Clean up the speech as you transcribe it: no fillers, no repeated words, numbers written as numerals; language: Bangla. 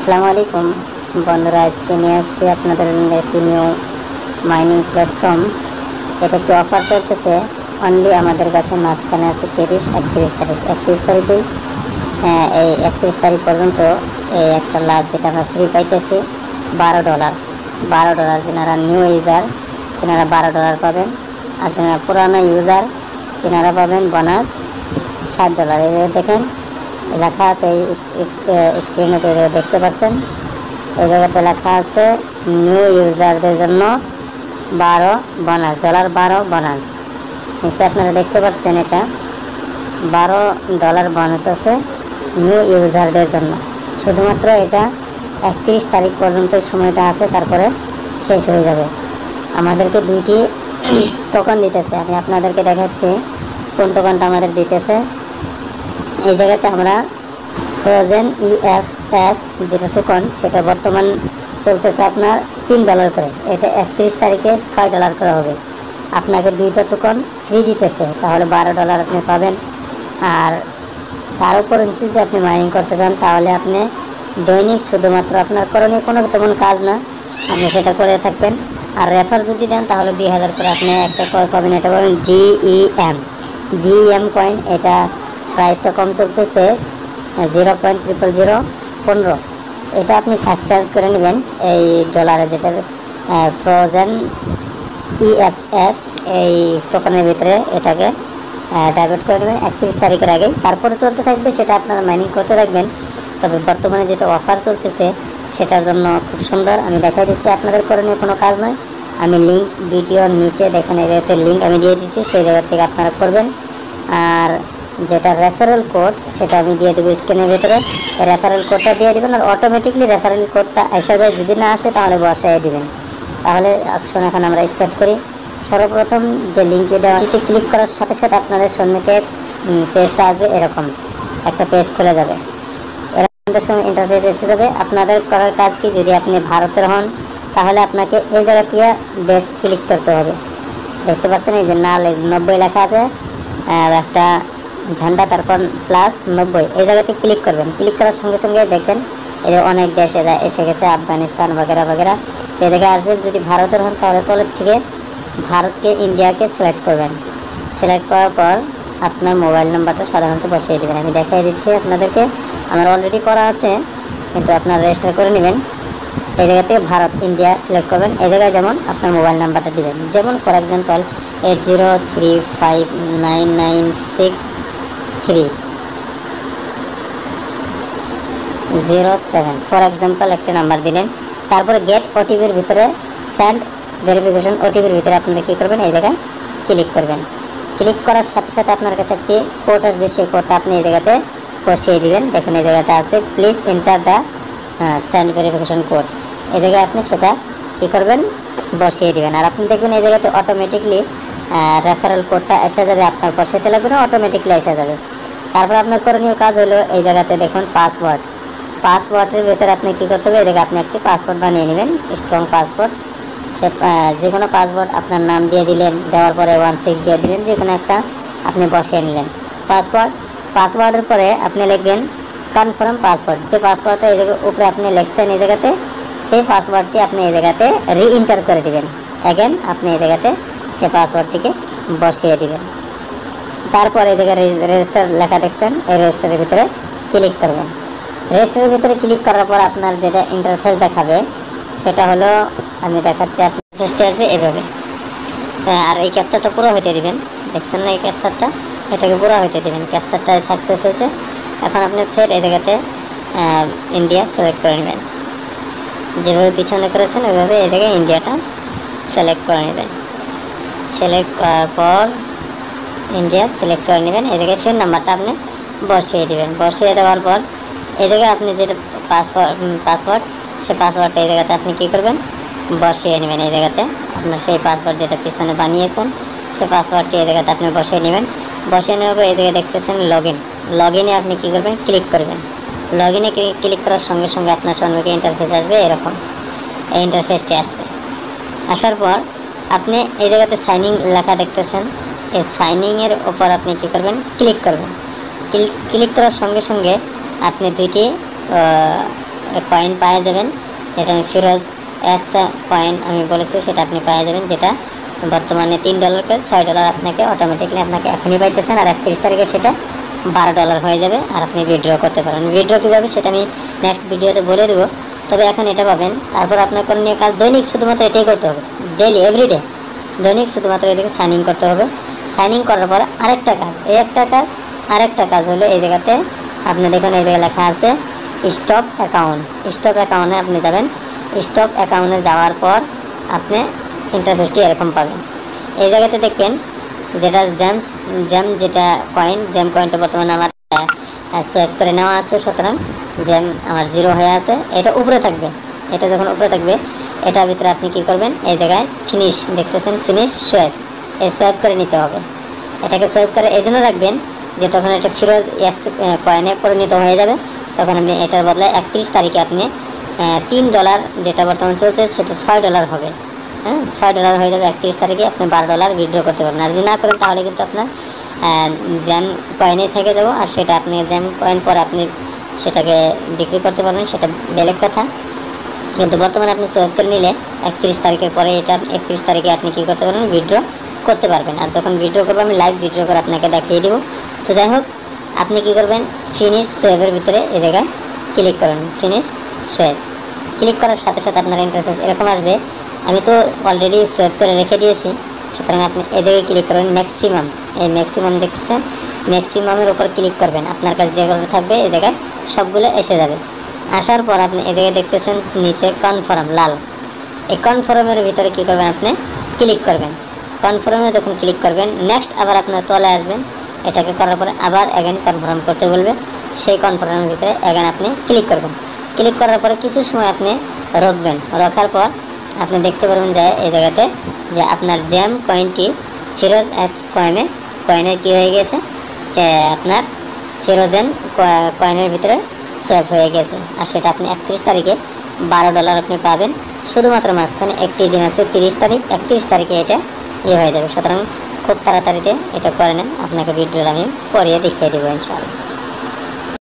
আসসালামু আলাইকুম বন্ধুরা, আজকে নিয়ে আসছি আপনাদের একটি নিউ মাইনিং প্ল্যাটফর্ম। এটা একটু অফার চলতেছে। অনলি আমাদের কাছে মাঝখানে আছে 31 তারিখ। 31 তারিখেই এই 31 তারিখ পর্যন্ত এই একটা লাভ যেটা আমরা ফ্রি পাইতেছি $12। $12 যারা নিউ ইউজার তেনারা $12 পাবেন, আর যারা পুরানো ইউজার তেনারা পাবেন বোনাস $60। এই দেখেন লেখা আছে, স্ক্রিনে দেখতে পাচ্ছেন, এই জায়গাতে লেখা আছে নিউ ইউজারদের জন্য $12 বোনাস। নিচে আপনারা দেখতে পাচ্ছেন এটা $12 বোনাস আছে নিউ ইউজারদের জন্য। শুধুমাত্র এটা 31 তারিখ পর্যন্ত সময়টা আছে, তারপরে শেষ হয়ে যাবে। আমাদেরকে দুইটি টোকন দিতেছে, আমি আপনাদেরকে দেখাচ্ছি কোন টোকনটা আমাদের দিতেছে। এই জায়গাতে আমরা ফ্রোজেন EFS যেটা টোকন, সেটা বর্তমান চলতেছে আপনার $3 করে। এটা 31 তারিখে $6 করে হবে। আপনাকে দুইটা টোকন ফ্রি দিতেছে, তাহলে $12 আপনি পাবেন। আর তার উপর যদি আপনি মাইনিং করতে চান, তাহলে আপনি দৈনিক শুধুমাত্র আপনার করণীয় কোনো তেমন কাজ না, আপনি সেটা করে থাকবেন। আর রেফার যদি দেন তাহলে 2000 করে আপনি একটা পাবেন। এটা পাবেন GEM কয়েন। এটা প্রাইসটা কম চলতেছে 0.00015। এটা আপনি এক্সচেঞ্জ করে নেবেন এই ডলারে, যেটা ফ্রোজেন EFS এই টোকনের ভিতরে এটাকে ডাইভার্ট করে নেবেন 31 তারিখের আগে। তারপরে চলতে থাকবে, সেটা আপনারা মাইনিং করতে থাকবেন। তবে বর্তমানে যেটা অফার চলতেছে সেটার জন্য খুব সুন্দর, আমি দেখাই দিচ্ছি। আপনাদের করণীয় কোনো কাজ নয়, আমি লিঙ্ক ভিডিওর নিচে দেখেন এই জায়গাতে লিঙ্ক আমি দিয়ে দিচ্ছি, সেই জায়গা থেকে আপনারা করবেন। আর যেটা রেফারেল কোড সেটা আমি দিয়ে দেবো স্ক্রিনের ভিতরে, রেফারেল কোডটা দিয়ে দেবেন। আর অটোমেটিকলি রেফারেল কোডটা এসে যায়, যদি না আসে তাহলে বসায় দিবেন। তাহলে অপশন এখন আমরা স্টার্ট করি। সর্বপ্রথম যে লিঙ্কটি দেওয়া, এটিতে ক্লিক করার সাথে সাথে আপনাদের সম্মুখে পেজটা আসবে, এরকম একটা পেজ খুলে যাবে। এরকম সময় ইন্টারফেস এসে যাবে। আপনাদের করার কাজ কি, যদি আপনি ভারতের হন তাহলে আপনাকে এই জায়গা থেকে দেশ ক্লিক করতে হবে। দেখতে পাচ্ছেন এই যে 90 লেখা আছে, একটা ঝান্ডা, তারপর +90, এই জায়গাতে ক্লিক করবেন। ক্লিক করার সঙ্গে সঙ্গে দেখেন এই যে অনেক দেশ এসে গেছে, আফগানিস্তান বগেরা। যে জায়গায় আসবেন, যদি ভারতের হন তাহলে তলের থেকে ভারতকে ইন্ডিয়াকে সিলেক্ট করবেন। সিলেক্ট করার পর আপনার মোবাইল নাম্বারটা সাধারণত বসিয়ে দেবেন। আমি দেখাই দিচ্ছি আপনাদেরকে, আমার অলরেডি করা আছে, কিন্তু আপনারা রেজিস্টার করে নেবেন। এই জায়গাতে ভারত ইন্ডিয়া সিলেক্ট করবেন। এই জায়গায় যেমন আপনার মোবাইল নাম্বারটা দিবেন, যেমন ফর এক্সাম্পল 8035996307 ফর এক্সাম্পল একটা নাম্বার দিলেন। তারপরে গেট ওটিপির ভিতরে সেন্ড ভেরিফিকেশন ওটিপির ভিতরে আপনারা কী করবেন, এই জায়গায় ক্লিক করবেন। ক্লিক করার সাথে সাথে আপনার কাছে একটি কোড আসবে, সেই কোডটা আপনি এই জায়গাতে বসিয়ে দিবেন। দেখুন এই জায়গাতে আছে please enter the send verification code. এই জায়গায় আপনি সেটা কী করবেন, বসিয়ে দিবেন। আর আপনি দেখবেন এই জায়গাতে অটোমেটিকলি রেফারেল কোডটা এসে যাবে, আপনার বসাইতে লাগবে না, অটোমেটিকলি এসে যাবে। তারপর আপনার করণীয় কাজ হলো এই জায়গাতে দেখুন পাসওয়ার্ডের ভিতরে আপনি কী করতে হবে, এই জায়গায় আপনি একটি পাসওয়ার্ড বানিয়ে নেবেন, স্ট্রং পাসওয়ার্ড। সে যে কোনো পাসওয়ার্ড আপনার নাম দিয়ে দিলেন, দেওয়ার পরে 16 দিয়ে দিলেন, যে কোনো একটা আপনি বসিয়ে নিলেন পাসওয়ার্ডের পরে আপনি লিখবেন কনফার্ম পাসওয়ার্ড। যে পাসওয়ার্ডটা এই জায়গায় উপরে আপনি লিখছেন এই জায়গাতে, সেই পাসওয়ার্ডটি আপনি এই জায়গাতে রিএন্টার করে দিবেন। অ্যাগেন আপনি এই জায়গাতে সেই পাসওয়ার্ডটিকে বসিয়ে দিবেন। তারপর এই জায়গায় রেজিস্টার লেখা দেখছেন, এই রেজিস্টারের ভিতরে ক্লিক করবেন। রেজিস্টারের ভিতরে ক্লিক করার পর আপনার যেটা ইন্টারফেস দেখাবে সেটা হলো, আমি দেখাচ্ছি, আপনার ইন্টারফেসটি আসবে এভাবে। আর এই ক্যাপচারটা পুরো হইতে দিবেন, দেখছেন না এই ক্যাপচারটা, এটাকে পুরো হইতে দিবেন। ক্যাপচারটা সাকসেস হয়েছে। এখন আপনি ফের এই জায়গাতে ইন্ডিয়া সিলেক্ট করে নেবেন, যেভাবে পিছনে করেছেন ওইভাবে এই জায়গায় ইন্ডিয়াটা সিলেক্ট করে নেবেন। সিলেক্ট করার পর ইন্ডিয়া সিলেক্ট করে নেবেন। এই জায়গায় ফের নাম্বারটা আপনি বসিয়ে দেবেন। বসিয়ে দেওয়ার পর এই জায়গায় আপনি যেটা পাসওয়ার্ড সেই পাসওয়ার্ডটা এই জায়গাতে আপনি কী করবেন, বসিয়ে নেবেন। এই জায়গাতে আপনার সেই পাসওয়ার্ড যেটা পিছনে বানিয়েছেন সেই পাসওয়ার্ডটি এই জায়গাতে আপনি বসিয়ে নেবেন। বসিয়ে নেওয়ার পর এই জায়গায় দেখতেছেন লগইনে আপনি কী করবেন, ক্লিক করবেন। লগইনে ক্লিক করার সঙ্গে সঙ্গে আপনার সম্মুখে ইন্টারফেস আসবে, এরকম এই ইন্টারফেসটি আসবে। আসার পর আপনি এই জায়গাতে সাইনিং লেখা দেখতেছেন, এই সাইনিংয়ের ওপর আপনি কী করবেন, ক্লিক করবেন। ক্লিক করার সঙ্গে সঙ্গে আপনি দুইটি কয়েন পাওয়া যাবেন, যেটা আমি ফিরোজ অ্যাপস কয়েন আমি বলেছি সেটা আপনি পাওয়া যাবেন, যেটা বর্তমানে $3 করে $6 আপনাকে অটোমেটিকলি আপনাকে এখনই পাইতেছেন। আর 31 তারিখে সেটা $12 হয়ে যাবে আর আপনি উইথড্র করতে পারেন। উইথড্র কীভাবে সেটা আমি নেক্সট ভিডিওতে বলে দেবো, তবে এখন এটা পাবেন। তারপর আপনার করণীয় কাজ দৈনিক শুধুমাত্র এটাই করতে হবে, ডেইলি এভরিডে দৈনিক শুধুমাত্র এদিকে সাইন ইন করতে হবে। সাইন ইন করার পর আরেকটা কাজ, এই একটা কাজ আরেকটা কাজ হলো এই জায়গাতে আপনি দেখুন এই জায়গায় লেখা আছে স্টপ অ্যাকাউন্ট। স্টপ অ্যাকাউন্টে আপনি যাবেন। স্টপ অ্যাকাউন্টে যাওয়ার পর আপনি ইন্টারফেসটি এরকম পাবেন। এই জায়গাতে দেখবেন যেটা জ্যাম যেটা কয়েন, জ্যাম কয়েনটা বর্তমানে আমার সোয়াইপ করে নেওয়া আছে, সুতরাং জ্যাম আমার 0 হয়ে আছে। এটা উপরে থাকবে, এটা যখন উপরে থাকবে এটার ভিতরে আপনি কি করবেন, এই জায়গায় ফিনিশ দেখতেছেন, ফিনিশ সোয়াইপ, এই সোয়াইপ করে নিতে হবে। এটাকে সোয়াইপ করে এই জন্য রাখবেন যে তখন এটা ফিরোজ অ্যাপস কয়েনে পরিণত হয়ে যাবে, তখন আপনি এটার বদলে 31 তারিখে আপনি $3 যেটা বর্তমান চলছে সেটা $6 হবে। হ্যাঁ, $6 হয়ে যাবে 31 তারিখে, আপনি $12 উইথড্র করতে পারবেন। আর যদি না করেন তাহলে কিন্তু আপনার জ্যাম কয়েনে থেকে যাব, আর সেটা আপনি জ্যাম কয়েন পরে আপনি সেটাকে বিক্রি করতে পারবেন, সেটা বেলেগ কথা। কিন্তু বর্তমানে আপনি সোয়াইপ করে নিলে 31 তারিখের পরে এটা 31 তারিখে আপনি কী করতে পারবেন, উইথড্র করতে পারবেন। আর যখন উইথড্র করবো আমি লাইভ উইথড্র করে আপনাকে দেখিয়ে দেবো। তো যাই হোক, আপনি কী করবেন, ফিনিশ সোয়াইপের ভিতরে এই জায়গায় ক্লিক করবেন। ফিনিশ সোয়াইপ ক্লিক করার সাথে সাথে আপনার ইন্টারফেস এরকম আসবে। আমি তো অলরেডি সোয়াইপ করে রেখে দিয়েছি, সুতরাং আপনি এই জায়গায় ক্লিক করবেন ম্যাক্সিমাম। এই ম্যাক্সিমাম দেখতেছেন, ম্যাক্সিমামের উপর ক্লিক করবেন। আপনার কাছে যেগুলো থাকবে এই জায়গায় সবগুলো এসে যাবে। আসার পর আপনি এই জায়গায় দেখতেছেন নিচে কনফার্ম লাল, এই কনফার্মের ভিতরে কী করবেন, আপনি ক্লিক করবেন। কনফার্মে যখন ক্লিক করবেন নেক্সট আবার আপনার তলে আসবেন, এটাকে করার পরে আবার অ্যাগেন কনফার্ম করতে বলবে। সেই কনফার্মের ভিতরে অ্যাগেন আপনি ক্লিক করবেন। ক্লিক করার পরে কিছু সময় আপনি রাখবেন, রাখার পর আপনি দেখতে পারবেন যে এই জায়গাতে যে আপনার জ্যাম কয়েনটি ফিরোজ অ্যাপস কয়েনে কী হয়ে গেছে, যে আপনার ফিরোজেন কয়েনের ভিতরে সোয়াইপ হয়ে গেছে। আর সেটা আপনি 31 তারিখে $12 আপনি পাবেন। শুধুমাত্র মাঝখানে একটি দিন আছে 30 তারিখ, 31 তারিখে এটা হয়ে যাবে। সুতরাং খুব তাড়াতাড়িতে এটা করে নেন, আপনাকে ভিডিও আমি পরে দেখিয়ে দেবো ইনশাআল্লাহ।